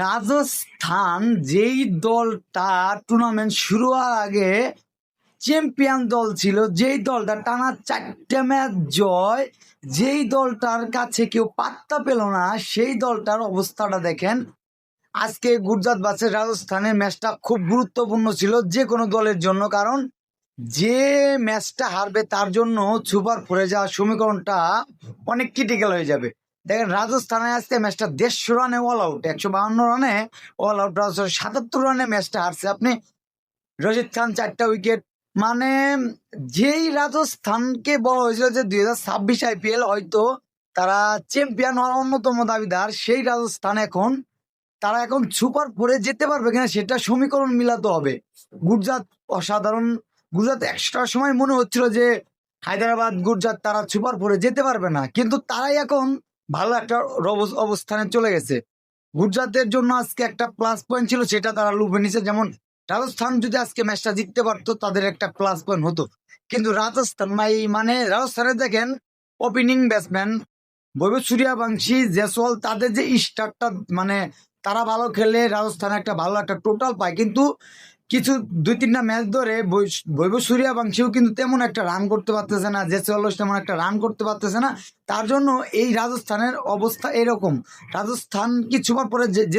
রাজস্থান যেই দলটা টুর্নামেন্ট শুরু হওয়ার আগে চ্যাম্পিয়ন দল ছিল, যেই দলটা টানা 4টে ম্যাচ জয়, যেই দলটার কাছে কেউ পাত্তা পেল না, সেই দলটার অবস্থাটা দেখেন। আজকে গুজরাট ভার্সেস রাজস্থানের ম্যাচটা খুব গুরুত্বপূর্ণ ছিল যে কোনো দলের জন্য, কারণ যে ম্যাচটা হারবে তার জন্য সুপার ফোরে যাওয়ার সমীকরণটা অনেক ক্রিটিক্যাল হয়ে যাবে। দেখেন রাজস্থানে আজকে ম্যাচটা 150 রানে অল আউট, 152 রানে অল আউট। 77 রানে ম্যাচটা হারছে। আপনি রশিদ খান 4টা উইকেট, মানে যেই রাজস্থানকে বলা হয়েছিল যে 2026 IPL হয়তো তারা চ্যাম্পিয়ন হওয়ার অন্যতম দাবিদার, সেই রাজস্থান তারা এখন সুপার ফোরে যেতে পারবে কিনা সেটা সমীকরণ মিলাতে হবে। গুজরাট অসাধারণ। গুজরাট একটা সময় মনে হচ্ছিল যে হায়দ্রাবাদ গুজরাট তারা সুপার ফোরে যেতে পারবে না, কিন্তু তারাই এখন ভালো একটা অবস্থানে চলে গেছে। গুজরাটের জন্য আজকে একটা প্লাস পয়েন্ট ছিল, সেটা তারা লুফে নিছে। যেমন রাজস্থান যদি আজকে ম্যাচটা জিততে পারতো তাদের একটা প্লাস পয়েন্ট হতো, কিন্তু রাজস্থান মানে রাজস্থানে দেখেন ওপেনিং ব্যাটসম্যান বৈভব সূর্যবংশী, জয়সওয়াল, তাদের যে স্টার্টটা, মানে তারা ভালো খেলে রাজস্থানে একটা ভালো একটা টোটাল পায়, কিন্তু কিছু 2-3টা ম্যাচ ধরে বৈভব সূর্যবংশীও কিন্তু তেমন একটা রান করতে পারতেছে না, জয়সওয়ালও তেমন একটা রান করতে পারতেছে না। তার জন্য এই রাজস্থানের অবস্থা এরকম। রাজস্থান কি সুপার পরে